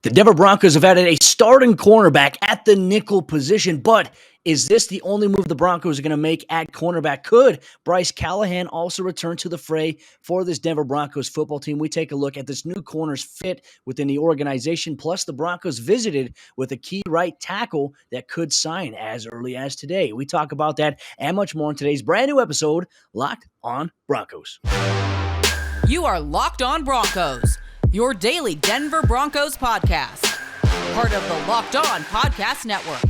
The Denver Broncos have added a starting cornerback at the nickel position, but is this the only move the Broncos are going to make at cornerback? Could Bryce Callahan also return to the fray for this Denver Broncos football team? We take a look at this new corner's fit within the organization, plus the Broncos visited with a key right tackle that could sign as early as today. We talk about that and much more in today's brand new episode, Locked on Broncos. You are Locked on Broncos, your daily Denver Broncos podcast. Part of the Locked on Podcast Network.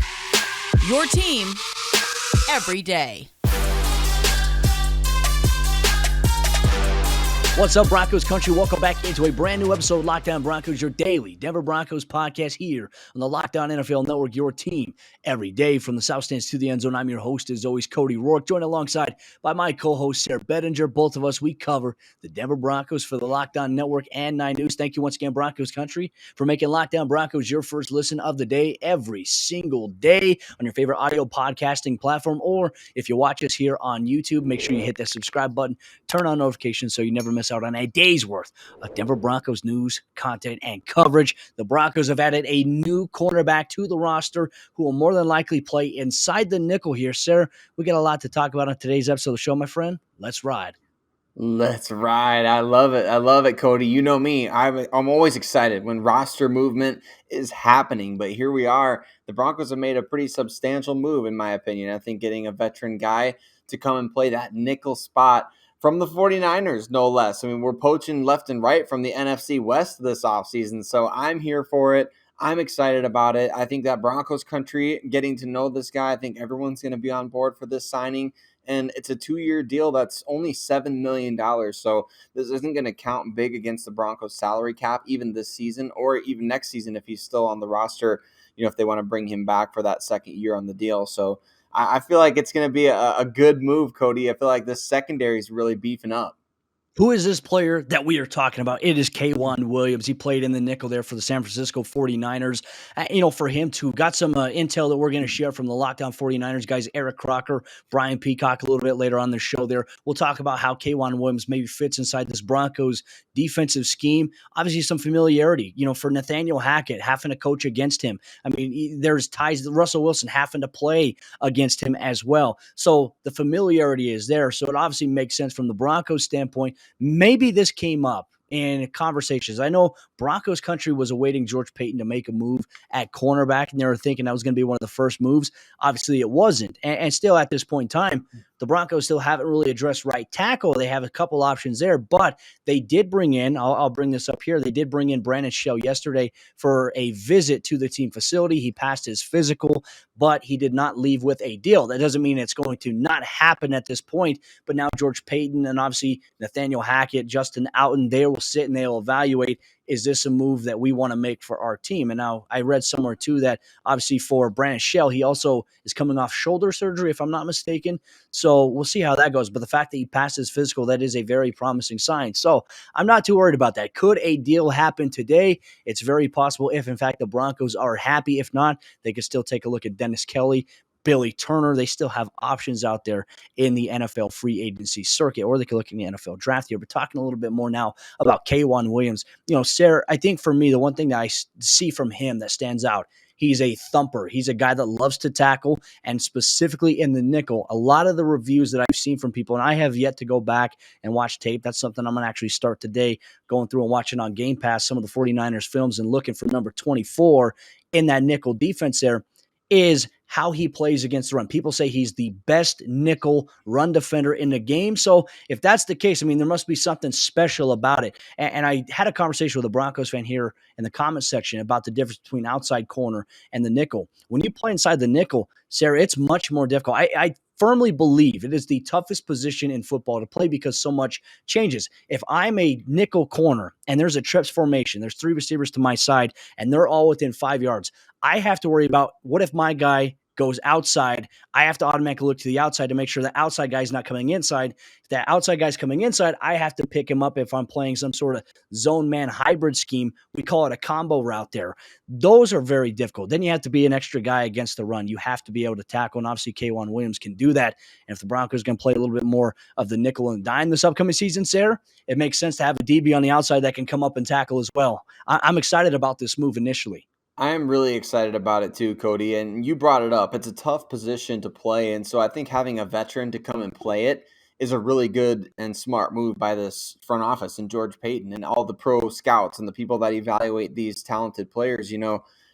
Your team every day. What's up, Broncos country? Welcome back into a brand new episode of Locked on Broncos, your daily Denver Broncos podcast here on the Locked on NFL Network, your team every day from the South Stands to the end zone. I'm your host, as always, Cody Roark, joined alongside by my co-host, Sayre Bedinger. Both of us, we cover the Denver Broncos for the Locked on Network and 9 News. Thank you once again, Broncos country, for making Locked on Broncos your first listen of the day every single day on your favorite audio podcasting platform. Or if you watch us here on YouTube, make sure you hit that subscribe button, turn on notifications so you never miss out on a day's worth of Denver Broncos news, content, and coverage. The Broncos have added a new cornerback to the roster who will more than likely play inside the nickel here. Sayre, we got a lot to talk about on today's episode of the show, my friend. Let's ride. Let's ride. I love it. I love it, Cody. You know me. I'm always excited when roster movement is happening. But here we are. The Broncos have made a pretty substantial move, in my opinion. I think getting a veteran guy to come and play that nickel spot from the 49ers, no less. I mean, we're poaching left and right from the NFC West this offseason. So I'm here for it. I'm excited about it. I think that Broncos country, getting to know this guy, I think everyone's going to be on board for this signing. And it's a 2-year deal that's only $7 million. So this isn't going to count big against the Broncos salary cap, even this season or even next season if he's still on the roster, if they want to bring him back for that second year on the deal. So I feel like it's going to be a good move, Cody. I feel like this secondary is really beefing up. Who is this player that we are talking about? It is K'Waun Williams. He played in the nickel there for the San Francisco 49ers. For him to got some intel that we're going to share from the Lockdown 49ers guys, Eric Crocker, Brian Peacock, a little bit later on the show there. We'll talk about how K'Waun Williams maybe fits inside this Broncos defensive scheme. Obviously, some familiarity, for Nathaniel Hackett, having to coach against him. I mean, there's ties to Russell Wilson having to play against him as well. So the familiarity is there. So it obviously makes sense from the Broncos standpoint. Maybe this came up in conversations. I know Broncos country was awaiting George Paton to make a move at cornerback, and they were thinking that was going to be one of the first moves. Obviously, it wasn't. And still at this point in time, the Broncos still haven't really addressed right tackle. They have a couple options there, but they did bring in, I'll bring this up here, they did bring in Brandon Shell yesterday for a visit to the team facility. He passed his physical, but he did not leave with a deal. That doesn't mean it's going to not happen at this point, but now George Paton and obviously Nathaniel Hackett, Justin Outen, they will sit and they'll evaluate, is this a move that we want to make for our team? And now I read somewhere too that obviously for Brandon Shell, he also is coming off shoulder surgery, if I'm not mistaken. So we'll see how that goes. But the fact that he passed his physical, that is a very promising sign. So I'm not too worried about that. Could a deal happen today? It's very possible if, in fact, the Broncos are happy. If not, they could still take a look at Dennis Kelly, Billy Turner. They still have options out there in the NFL free agency circuit, or they could look in the NFL draft here. But talking a little bit more now about K'Waun Williams, Sayre, I think for me, the one thing that I see from him that stands out, he's a thumper. He's a guy that loves to tackle, and specifically in the nickel. A lot of the reviews that I've seen from people, and I have yet to go back and watch tape. That's something I'm going to actually start today, going through and watching on Game Pass some of the 49ers films and looking for number 24 in that nickel defense there, is how he plays against the run. People say he's the best nickel run defender in the game. So if that's the case, I mean, there must be something special about it. And I had a conversation with a Broncos fan here in the comment section about the difference between outside corner and the nickel. When you play inside the nickel, Sayre, it's much more difficult. I firmly believe it is the toughest position in football to play because so much changes. If I'm a nickel corner and there's a trips formation, there's 3 receivers to my side, and they're all within 5 yards, I have to worry about what if my guy goes outside, I have to automatically look to the outside to make sure the outside guy's not coming inside. If that outside guy's coming inside, I have to pick him up if I'm playing some sort of zone man hybrid scheme. We call it a combo route there. Those are very difficult. Then you have to be an extra guy against the run. You have to be able to tackle, and obviously K'Wan Williams can do that. And if the Broncos are going to play a little bit more of the nickel and dime this upcoming season, Sayre, it makes sense to have a DB on the outside that can come up and tackle as well. I'm excited about this move initially. I am really excited about it too, Cody. And you brought it up. It's a tough position to play. And so I think having a veteran to come and play it is a really good and smart move by this front office and George Payton and all the pro scouts and the people that evaluate these talented players.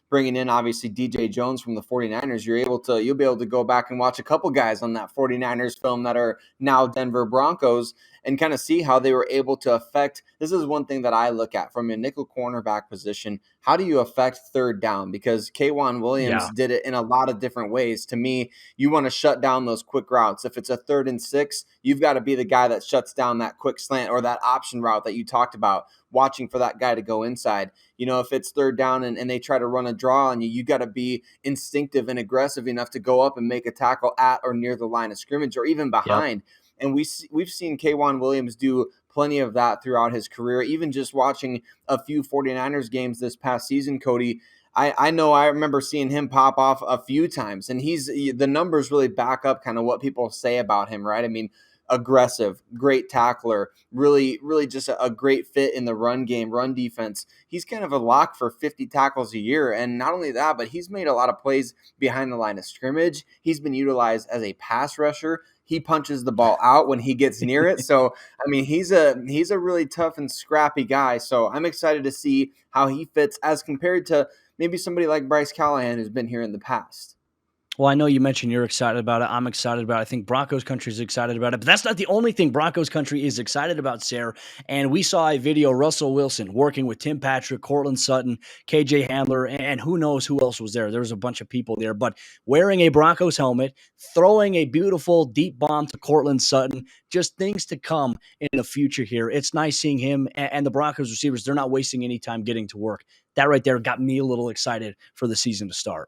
Bringing in obviously DJ Jones from the 49ers, you'll be able to go back and watch a couple guys on that 49ers film that are now Denver Broncos and kind of see how they were able to affect. This is one thing that I look at from a nickel cornerback position. How do you affect third down? Because K'Wan Williams did it in a lot of different ways. To me, you want to shut down those quick routes. If it's a 3rd and 6, you've got to be the guy that shuts down that quick slant or that option route that you talked about, watching for that guy to go inside. If it's 3rd down and they try to run a draw on you, you got to be instinctive and aggressive enough to go up and make a tackle at or near the line of scrimmage or even behind. Yep. And we've seen K'Wan Williams do plenty of that throughout his career. Even just watching a few 49ers games this past season, Cody, I know I remember seeing him pop off a few times, and the numbers really back up kind of what people say about him, right? I mean, aggressive, great tackler, really, really just a great fit in the run game, run defense. He's kind of a lock for 50 tackles a year. And not only that, but he's made a lot of plays behind the line of scrimmage. He's been utilized as a pass rusher. He punches the ball out when he gets near it. So, I mean, he's a really tough and scrappy guy. So I'm excited to see how he fits as compared to maybe somebody like Bryce Callahan who's been here in the past. Well, I know you mentioned you're excited about it. I'm excited about it. I think Broncos country is excited about it. But that's not the only thing Broncos country is excited about, Sayre. And we saw a video, Russell Wilson working with Tim Patrick, Cortland Sutton, KJ Hamler, and who knows who else was there. There was a bunch of people there. But wearing a Broncos helmet, throwing a beautiful deep bomb to Cortland Sutton, just things to come in the future here. It's nice seeing him and the Broncos receivers. They're not wasting any time getting to work. That right there got me a little excited for the season to start.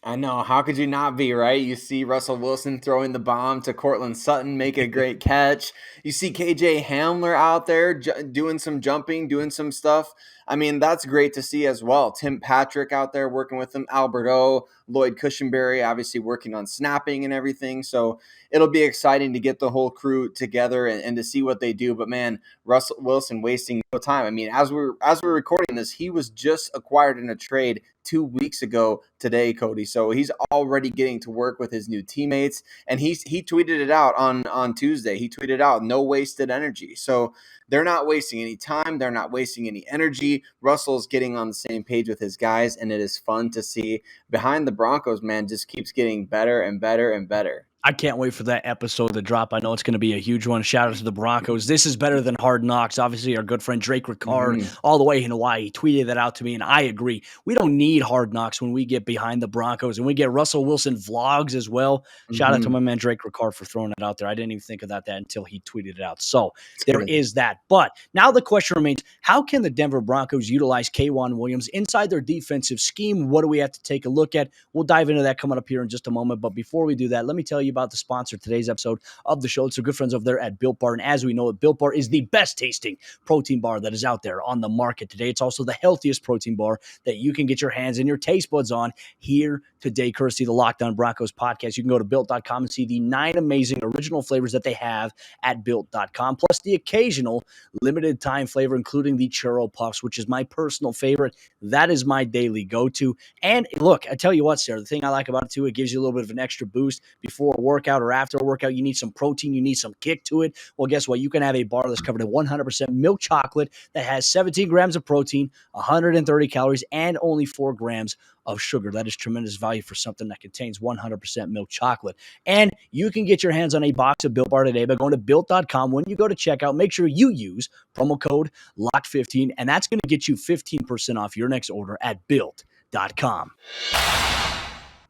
I know. How could you not be, right? You see Russell Wilson throwing the bomb to Cortland Sutton, make a great catch. You see KJ Hamler out there doing some jumping, doing some stuff. I mean, that's great to see as well. Tim Patrick out there working with them, Alberto, Lloyd Cushenberry, obviously working on snapping and everything. So it'll be exciting to get the whole crew together and to see what they do. But man, Russell Wilson wasting no time. I mean, as we're recording this, he was just acquired in a trade 2 weeks ago today, Cody. So he's already getting to work with his new teammates. And he tweeted it out on Tuesday. He tweeted out, no wasted energy. So they're not wasting any time. They're not wasting any energy. Russell's getting on the same page with his guys, and it is fun to see. Behind the Broncos, man, just keeps getting better and better and better. I can't wait for that episode to drop. I know it's going to be a huge one. Shout out to the Broncos. This is better than Hard Knocks. Obviously, our good friend Drake Ricard, all the way in Hawaii, tweeted that out to me, and I agree. We don't need Hard Knocks when we get behind the Broncos, and we get Russell Wilson vlogs as well. Shout out to my man Drake Ricard for throwing it out there. I didn't even think of that until he tweeted it out. So there is that. But now the question remains, how can the Denver Broncos utilize K'Wan Williams inside their defensive scheme? What do we have to take a look at? We'll dive into that coming up here in just a moment. But before we do that, let me tell you about the sponsor of today's episode of the show. It's our good friends over there at Built Bar. And as we know, Built Bar is the best tasting protein bar that is out there on the market today. It's also the healthiest protein bar that you can get your hands and your taste buds on here today, courtesy of the Locked On Broncos podcast. You can go to Built.com and see the 9 amazing original flavors that they have at Built.com, plus the occasional limited time flavor, including the churro puffs, which is my personal favorite. That is my daily go-to. And look, I tell you what, Sarah, the thing I like about it too, it gives you a little bit of an extra boost before a workout or after a workout. You need some protein, you need some kick to it. Well, guess what? You can have a bar that's covered in 100% milk chocolate that has 17 grams of protein, 130 calories, and only 4 grams of sugar. That is tremendous value for something that contains 100% milk chocolate. And you can get your hands on a box of Built Bar today by going to Built.com. When you go to checkout, make sure you use promo code LOCKED15, and that's going to get you 15% off your next order at Built.com.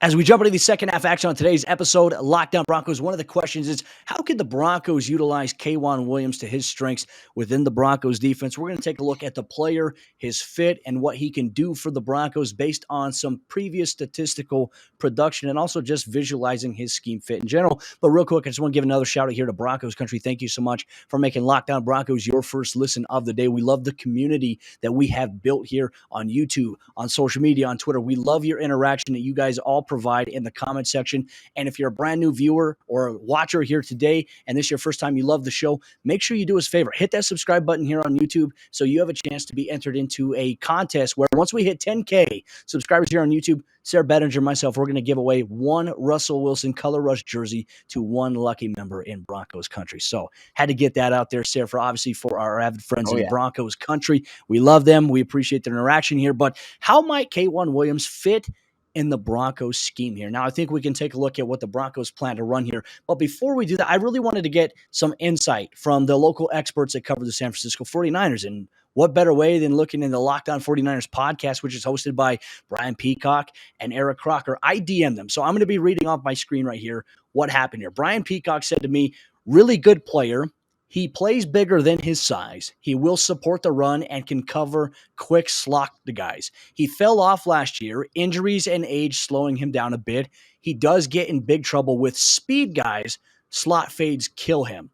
As we jump into the second half action on today's episode, Lockdown Broncos, one of the questions is, how could the Broncos utilize K'Wan Williams to his strengths within the Broncos defense? We're going to take a look at the player, his fit, and what he can do for the Broncos based on some previous statistical production and also just visualizing his scheme fit in general. But real quick, I just want to give another shout out here to Broncos Country. Thank you so much for making Lockdown Broncos your first listen of the day. We love the community that we have built here on YouTube, on social media, on Twitter. We love your interaction that you guys all provide in the comment section. And if you're a brand new viewer or watcher here today, and this is your first time, you love the show, make sure you do us a favor. Hit that subscribe button here on YouTube so you have a chance to be entered into a contest where once we hit 10K subscribers here on YouTube, Sayre, Bedinger, myself, we're going to give away one Russell Wilson Color Rush jersey to one lucky member in Broncos Country. So had to get that out there, Sayre, for our avid friends in Broncos Country. We love them. We appreciate their interaction here. But how might K'Wan Williams fit in the Broncos scheme here? Now, I think we can take a look at what the Broncos plan to run here. But before we do that, I really wanted to get some insight from the local experts that cover the San Francisco 49ers. And what better way than looking in the Locked On 49ers podcast, which is hosted by Brian Peacock and Eric Crocker. I DM them. So I'm going to be reading off my screen right here what happened here. Brian Peacock said to me, really good player. He plays bigger than his size. He will support the run and can cover quick slot the guys. He fell off last year, injuries and age slowing him down a bit. He does get in big trouble with speed guys. Slot fades kill him.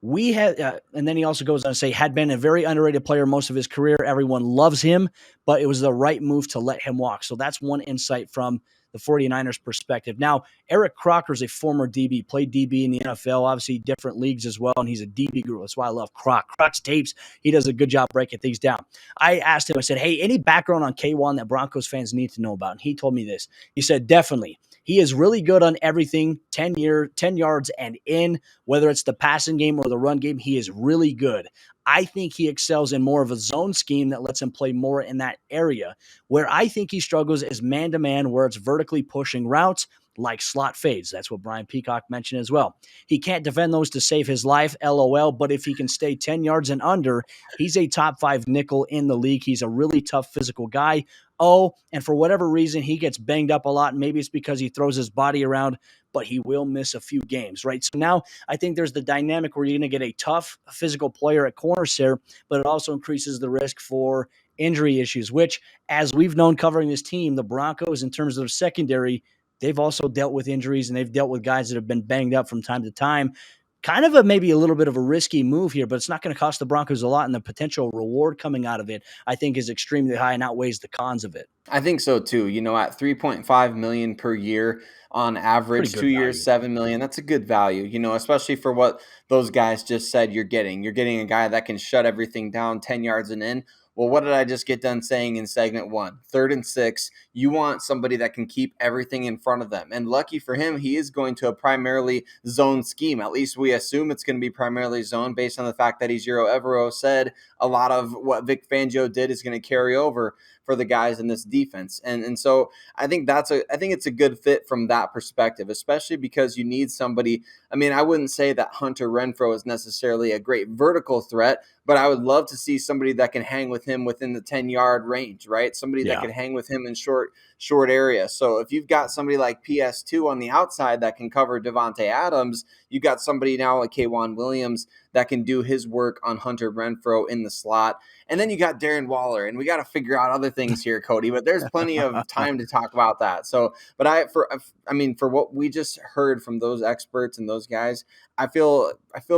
We had, and then he also goes on to say, had been a very underrated player most of his career. Everyone loves him, but it was the right move to let him walk. So that's one insight from the 49ers perspective. Now, Eric Crocker is a former DB, played DB in the NFL, obviously different leagues as well, and he's a DB guru. That's why I love Croc's tapes. He does a good job breaking things down. I asked him, I said, hey, any background on K'Wan that Broncos fans need to know about? And he told me this. He said, definitely. He is really good on everything, 10 yards and in, whether it's the passing game or the run game, he is really good. I think he excels in more of a zone scheme that lets him play more in that area. Where I think he struggles is man-to-man, where it's vertically pushing routes like slot fades. That's what Brian Peacock mentioned as well. He can't defend those to save his life, LOL, but if he can stay 10 yards and under, he's a top 5 nickel in the league. He's a really tough physical guy. Oh, and for whatever reason, he gets banged up a lot. Maybe it's because he throws his body around, but he will miss a few games, right? So now I think there's the dynamic where you're going to get a tough physical player at corner here, but it also increases the risk for injury issues, which, as we've known covering this team, the Broncos, in terms of their secondary, they've also dealt with injuries and they've dealt with guys that have been banged up from time to time. Kind of maybe a little bit of a risky move here, but it's not going to cost the Broncos a lot, and the potential reward coming out of it, I think, is extremely high and outweighs the cons of it. I think so too. At $3.5 million per year on average, 2 years, $7 million. That's a good value. Especially for what those guys just said you're getting. You're getting a guy that can shut everything down 10 yards and in. Well, what did I just get done saying in segment 1? 3rd and 6, you want somebody that can keep everything in front of them. And lucky for him, he is going to a primarily zone scheme. At least we assume it's going to be primarily zone based on the fact that Ejiro Evero said a lot of what Vic Fangio did is going to carry over for the guys in this defense. And so I think it's a good fit from that perspective, especially because you need somebody. I mean, I wouldn't say that Hunter Renfrow is necessarily a great vertical threat, but I would love to see somebody that can hang with him within the 10-yard range, right? Somebody that can hang with him in short area. So if you've got somebody like PS2 on the outside that can cover Devontae Adams, you got somebody now like K'Wan Williams that can do his work on Hunter Renfrow in the slot. And then you got Darren Waller, and we got to figure out other things here, Cody, but there's plenty of time to talk about that. So, but for what we just heard from those experts and those guys, I feel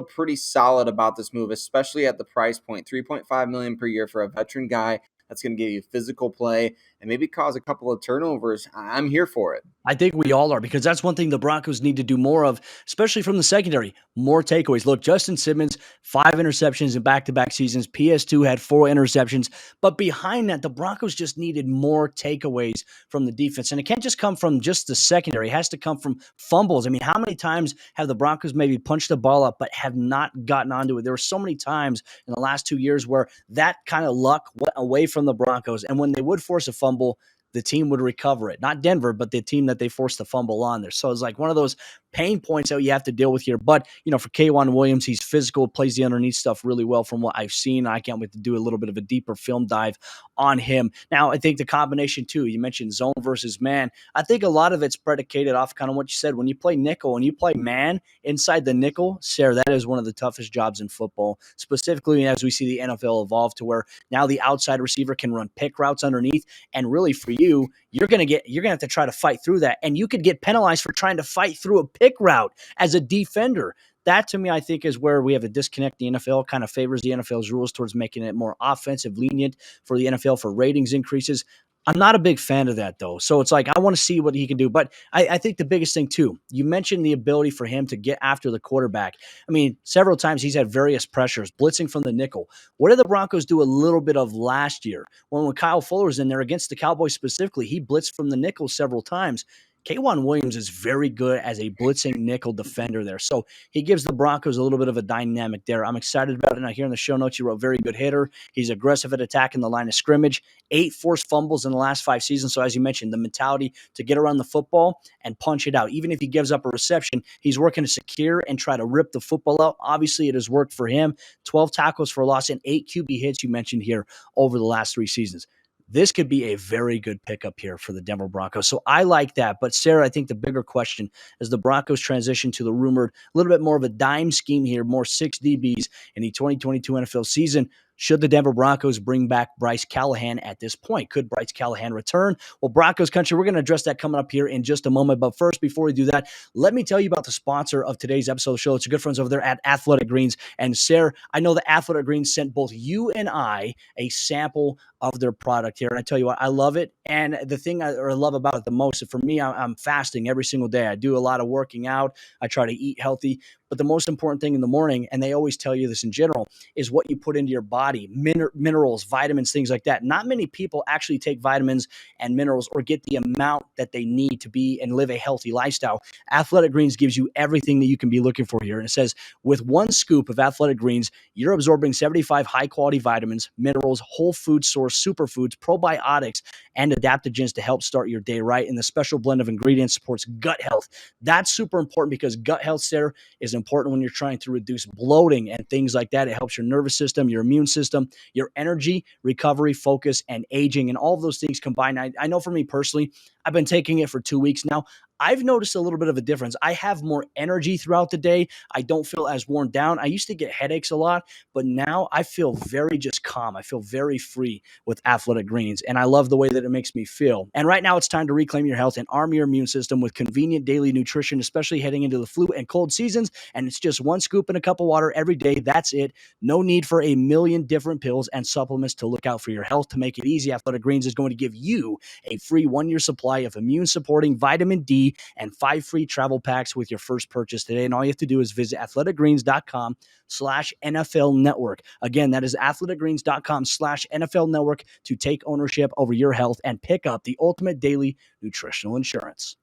pretty solid about this move, especially at the price point, $3.5 million per year for a veteran guy that's going to give you physical play and maybe cause a couple of turnovers. I'm here for it. I think we all are, because that's one thing the Broncos need to do more of, especially from the secondary. More takeaways. Look, Justin Simmons, 5 interceptions in back-to-back seasons. PS2 had 4 interceptions. But behind that, the Broncos just needed more takeaways from the defense. And it can't just come from just the secondary. It has to come from fumbles. I mean, how many times have the Broncos maybe punched the ball up but have not gotten onto it? There were so many times in the last 2 years where that kind of luck went away from the Broncos. And when they would force a fumble, the team would recover it. Not Denver, but the team that they forced the fumble on there. So it's like one of those pain points that you have to deal with here. But, for K'Waun Williams, he's physical, plays the underneath stuff really well from what I've seen. I can't wait to do a little bit of a deeper film dive on him. Now, I think the combination too, you mentioned zone versus man. I think a lot of it's predicated off kind of what you said. When you play nickel and you play man inside the nickel, Sayre, that is one of the toughest jobs in football, specifically as we see the NFL evolve to where now the outside receiver can run pick routes underneath. And really for you, you're going to have to try to fight through that. And you could get penalized for trying to fight through a pick route as a defender. That, to me, I think is where we have a disconnect. The NFL kind of favors the NFL's rules towards making it more offensive, lenient for the NFL for ratings increases. I'm not a big fan of that, though. So it's like I want to see what he can do. But I think the biggest thing, too, you mentioned the ability for him to get after the quarterback. I mean, several times he's had various pressures, blitzing from the nickel. What did the Broncos do a little bit of last year? When Kyle Fuller was in there against the Cowboys specifically, he blitzed from the nickel several times. K'Waun Williams is very good as a blitzing nickel defender there. So he gives the Broncos a little bit of a dynamic there. I'm excited about it. Now, here in the show notes, you wrote very good hitter. He's aggressive at attacking the line of scrimmage. 8 forced fumbles in the last 5 seasons. So as you mentioned, the mentality to get around the football and punch it out. Even if he gives up a reception, he's working to secure and try to rip the football out. Obviously, it has worked for him. 12 tackles for loss and 8 QB hits you mentioned here over the last 3 seasons. This could be a very good pickup here for the Denver Broncos. So I like that. But Sayre, I think the bigger question is the Broncos transition to the rumored a little bit more of a dime scheme here, more 6 DBs in the 2022 NFL season. Should the Denver Broncos bring back Bryce Callahan at this point? Could Bryce Callahan return? Well, Broncos country, we're going to address that coming up here in just a moment. But first, before we do that, let me tell you about the sponsor of today's episode of the show. It's your good friends over there at Athletic Greens. And Sayre, I know that Athletic Greens sent both you and I a sample of their product here. And I tell you what, I love it. And the thing I love about it the most, for me, I'm fasting every single day. I do a lot of working out. I try to eat healthy. But the most important thing in the morning, and they always tell you this in general, is what you put into your body, minerals, vitamins, things like that. Not many people actually take vitamins and minerals or get the amount that they need to be and live a healthy lifestyle. Athletic Greens gives you everything that you can be looking for here. And it says, with 1 scoop of Athletic Greens, you're absorbing 75 high-quality vitamins, minerals, whole food source, superfoods, probiotics, and adaptogens to help start your day right. And the special blend of ingredients supports gut health. That's super important because gut health, Sayre, is important when you're trying to reduce bloating and things like that. It helps your nervous system, your immune system, your energy, recovery, focus, and aging, and all of those things combined. I know for me personally, I've been taking it for 2 weeks now. I've noticed a little bit of a difference. I have more energy throughout the day. I don't feel as worn down. I used to get headaches a lot, but now I feel very just calm. I feel very free with Athletic Greens, and I love the way that it makes me feel. And right now it's time to reclaim your health and arm your immune system with convenient daily nutrition, especially heading into the flu and cold seasons. And it's just 1 scoop in a cup of water every day. That's it. No need for a million different pills and supplements to look out for your health. To make it easy, Athletic Greens is going to give you a free 1-year supply of immune-supporting vitamin D and 5 free travel packs with your first purchase today. And all you have to do is visit athleticgreens.com/NFL Network. Again, that is athleticgreens.com/NFL Network to take ownership over your health and pick up the ultimate daily nutritional insurance.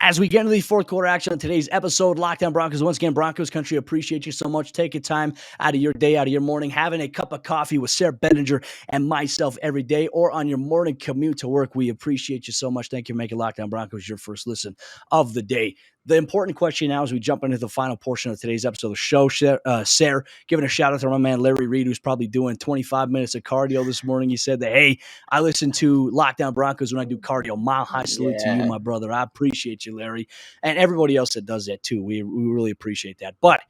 As we get into the fourth quarter action on today's episode, Lockdown Broncos. Once again, Broncos country, appreciate you so much. Taking time out of your day, out of your morning, having a cup of coffee with Sayre Bedinger and myself every day, or on your morning commute to work. We appreciate you so much. Thank you for making Lockdown Broncos your first listen of the day. The important question now as we jump into the final portion of today's episode of the show, Sayre, giving a shout out to my man Larry Reed, who's probably doing 25 minutes of cardio this morning. He said that, hey, I listen to Lockdown Broncos when I do cardio. Mile high salute to you, my brother. I appreciate you, Larry, and everybody else that does that too. We really appreciate that. But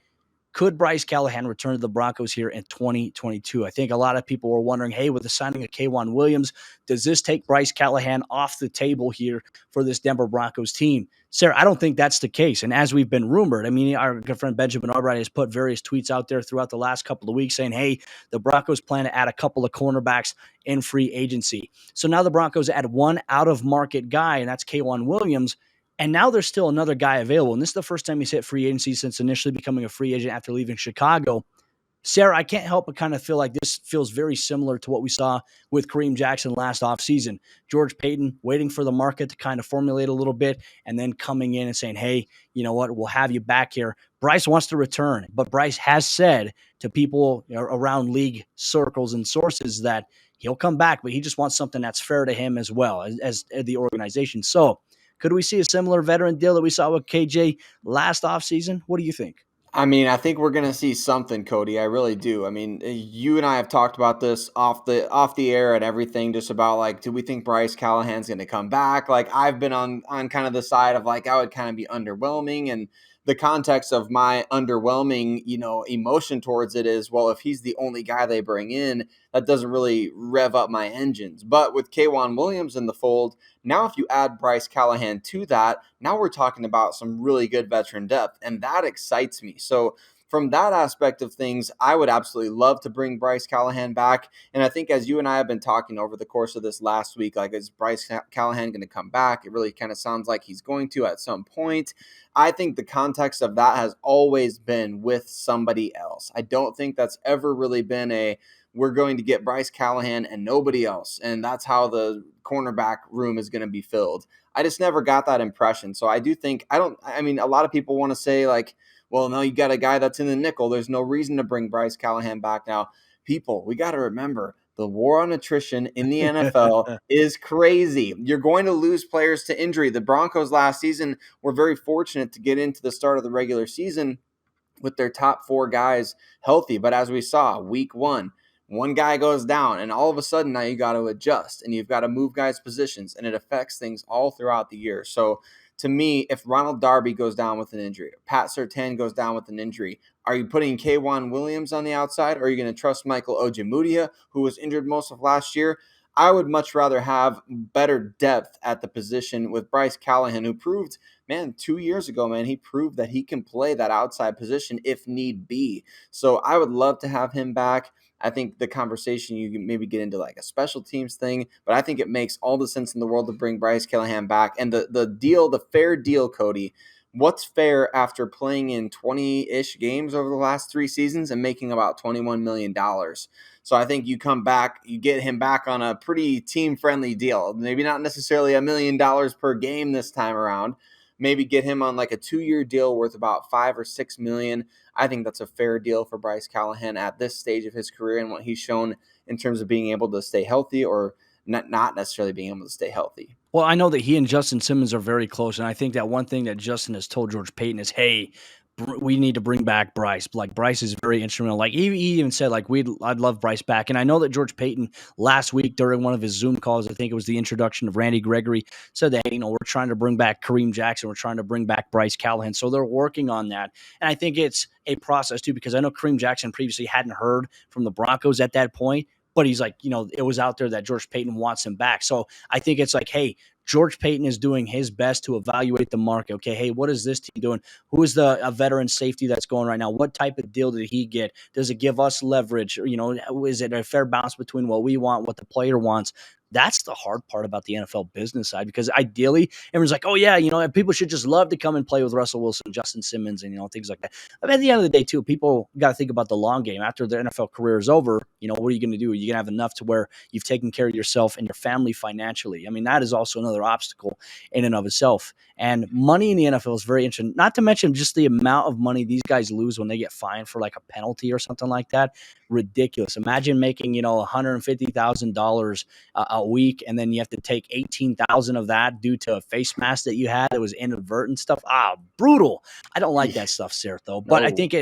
could Bryce Callahan return to the Broncos here in 2022? I think a lot of people were wondering, hey, with the signing of K'Waun Williams, does this take Bryce Callahan off the table here for this Denver Broncos team? Sayre, I don't think that's the case. And as we've been rumored, I mean, our good friend Benjamin Albright has put various tweets out there throughout the last couple of weeks saying, hey, the Broncos plan to add a couple of cornerbacks in free agency. So now the Broncos add one out-of-market guy, and that's K'Waun Williams. And now there's still another guy available. And this is the first time he's hit free agency since initially becoming a free agent after leaving Chicago. Sayre, I can't help but kind of feel like this feels very similar to what we saw with Kareem Jackson last offseason. George Paton waiting for the market to kind of formulate a little bit and then coming in and saying, hey, you know what, we'll have you back here. Bryce wants to return, but Bryce has said to people around league circles and sources that he'll come back, but he just wants something that's fair to him as well as the organization. So Could we see a similar veteran deal that we saw with KJ last offseason? What do you think? I mean, I think we're gonna see something, Cody. I really do. I mean, you and I have talked about this off the air and everything, just about like, do we think Bryce Callahan's gonna come back? Like, I've been on kind of the side of like, I would kind of be underwhelming, and the context of my underwhelming, emotion towards it is, well, if he's the only guy they bring in, that doesn't really rev up my engines. But with K'Wan Williams in the fold, now if you add Bryce Callahan to that, now we're talking about some really good veteran depth, and that excites me. So from that aspect of things, I would absolutely love to bring Bryce Callahan back. And I think as you and I have been talking over the course of this last week, like, is Bryce Callahan going to come back? It really kind of sounds like he's going to at some point. I think the context of that has always been with somebody else. I don't think that's ever really been we're going to get Bryce Callahan and nobody else, and that's how the cornerback room is going to be filled. I just never got that impression. So I do think, I mean, a lot of people want to say like, well, no, you got a guy that's in the nickel. There's no reason to bring Bryce Callahan back now. People, we got to remember the war on attrition in the NFL is crazy. You're going to lose players to injury. The Broncos last season were very fortunate to get into the start of the regular season with their top 4 guys healthy. But as we saw, week one guy goes down, and all of a sudden now you got to adjust and you've got to move guys' positions, and it affects things all throughout the year. So to me, if Ronald Darby goes down with an injury, Pat Surtain goes down with an injury, are you putting K'Wan Williams on the outside, or are you going to trust Michael Ojemudia, who was injured most of last year? I would much rather have better depth at the position with Bryce Callahan, who proved, 2 years ago, he proved that he can play that outside position if need be. So I would love to have him back. I think the conversation, you can maybe get into like a special teams thing, but I think it makes all the sense in the world to bring Bryce Callahan back. And the fair deal, Cody, what's fair after playing in 20-ish games over the last 3 seasons and making about $21 million? So I think you come back, you get him back on a pretty team-friendly deal. Maybe not necessarily $1 million per game this time around. Maybe get him on like a 2-year deal worth about $5 or $6 million. I think that's a fair deal for Bryce Callahan at this stage of his career and what he's shown in terms of being able to stay healthy, or not necessarily being able to stay healthy. Well, I know that he and Justin Simmons are very close, and I think that one thing that Justin has told George Payton is, hey, we need to bring back Bryce. Like, Bryce is very instrumental. Like, he even said, like, I'd love Bryce back. And I know that George Payton last week during one of his Zoom calls, I think it was the introduction of Randy Gregory, said that, hey, we're trying to bring back Kareem Jackson. We're trying to bring back Bryce Callahan. So they're working on that. And I think it's a process, too, because I know Kareem Jackson previously hadn't heard from the Broncos at that point. But he's like, it was out there that George Payton wants him back. So I think it's like, hey, George Payton is doing his best to evaluate the market. Okay, hey, what is this team doing? Who is a veteran safety that's going right now? What type of deal did he get? Does it give us leverage? Is it a fair balance between what we want, what the player wants? That's the hard part about the NFL business side, because ideally everyone's like, oh yeah, people should just love to come and play with Russell Wilson, Justin Simmons, and things like that. But at the end of the day too, people got to think about the long game. After their NFL career is over, what are you going to do? Are you going to have enough to where you've taken care of yourself and your family financially? I mean, that is also another obstacle in and of itself. And money in the NFL is very interesting, not to mention just the amount of money these guys lose when they get fined for like a penalty or something like that. Ridiculous. Imagine making, $150,000 a week, and then you have to take 18,000 of that due to a face mask that you had that was inadvertent stuff. Brutal. I don't like that stuff, Sayre, though. But I think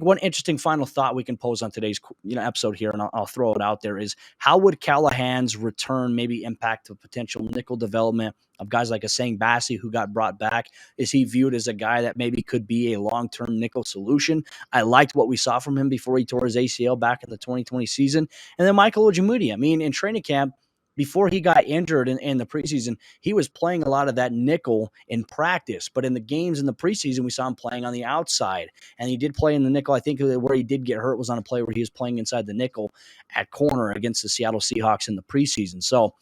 one interesting final thought we can pose on today's episode here, and I'll throw it out there, is how would Callahan's return maybe impact the potential nickel development of guys like a Sayre Bassey who got brought back? Is he viewed as a guy that maybe could be a long-term nickel solution? I liked what we saw from him before he tore his ACL back in the 2020 season. And then Michael Ojemudia, in training camp, before he got injured in the preseason, he was playing a lot of that nickel in practice. But in the games in the preseason, we saw him playing on the outside. And he did play in the nickel. I think where he did get hurt was on a play where he was playing inside the nickel at corner against the Seattle Seahawks in the preseason. So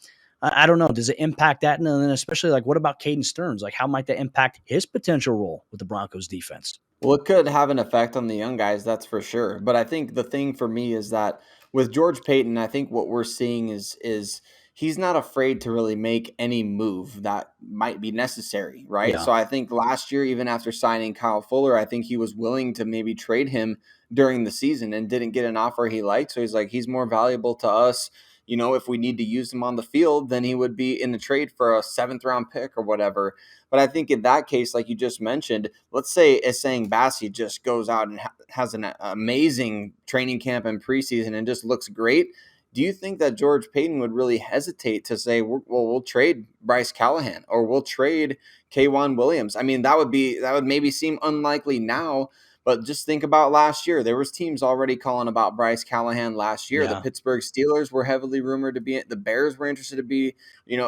I don't know. Does it impact that? And then especially, like, what about Caden Stearns? Like, how might that impact his potential role with the Broncos defense? Well, it could have an effect on the young guys, that's for sure. But I think the thing for me is that with George Payton, I think what we're seeing is he's not afraid to really make any move that might be necessary, right? Yeah. So I think last year, even after signing Kyle Fuller, I think he was willing to maybe trade him during the season and didn't get an offer he liked. So he's like, he's more valuable to us if we need to use him on the field, then he would be in the trade for a 7th-round pick or whatever. But I think in that case, like you just mentioned, let's say Essang Bassey just goes out and has an amazing training camp and preseason and just looks great. Do you think that George Paton would really hesitate to say, we'll trade Bryce Callahan or we'll trade K'Waun Williams? I mean, that would maybe seem unlikely now, but just think about last year. There was teams already calling about Bryce Callahan last year. The Yeah. Pittsburgh Steelers were heavily rumored to be. The Bears were interested to be,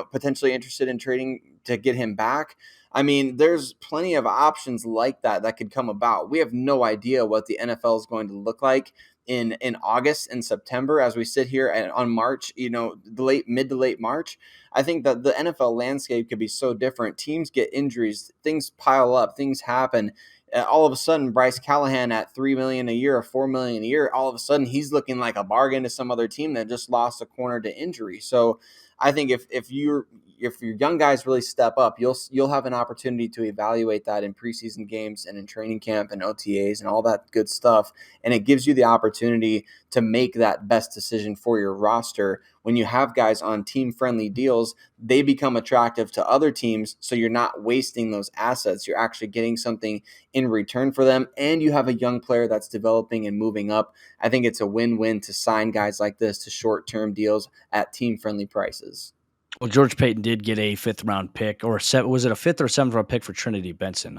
potentially interested in trading to get him back. I mean, there's plenty of options like that could come about. We have no idea what the NFL is going to look like in August and September as we sit here on March, mid to late March. I think that the NFL landscape could be so different. Teams get injuries, things pile up, things happen. All of a sudden, Bryce Callahan at $3 million a year or $4 million a year, all of a sudden he's looking like a bargain to some other team that just lost a corner to injury. So I think if your young guys really step up, you'll have an opportunity to evaluate that in preseason games and in training camp and OTAs and all that good stuff. And it gives you the opportunity to make that best decision for your roster. When you have guys on team-friendly deals, they become attractive to other teams, so you're not wasting those assets. You're actually getting something in return for them, and you have a young player that's developing and moving up. I think it's a win-win to sign guys like this to short-term deals at team-friendly prices. Well, George Paton did get a 5th-round pick, or was it a 5th or 7th-round pick for Trinity Benson?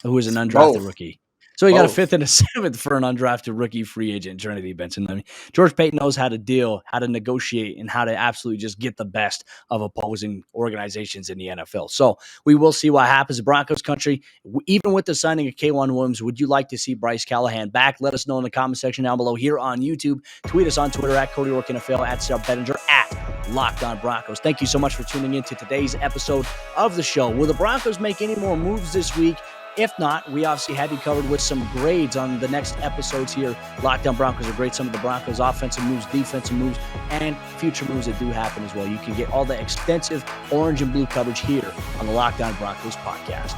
Who was an undrafted rookie. So he got a 5th and a 7th for an undrafted rookie free agent, Trinity Benson. I mean, George Paton knows how to deal, how to negotiate, and how to absolutely just get the best of opposing organizations in the NFL. So we will see what happens in Broncos country. Even with the signing of K'Waun Williams, would you like to see Bryce Callahan back? Let us know in the comment section down below here on YouTube. Tweet us on Twitter at Cody Roark NFL, at Sayre Bedinger, at Locked On Broncos. Thank you so much for tuning in to today's episode of the show. Will the Broncos make any more moves this week? If not, we obviously have you covered with some grades on the next episodes here. Locked On Broncos will grade some of the Broncos' offensive moves, defensive moves, and future moves that do happen as well. You can get all the extensive orange and blue coverage here on the Locked On Broncos podcast.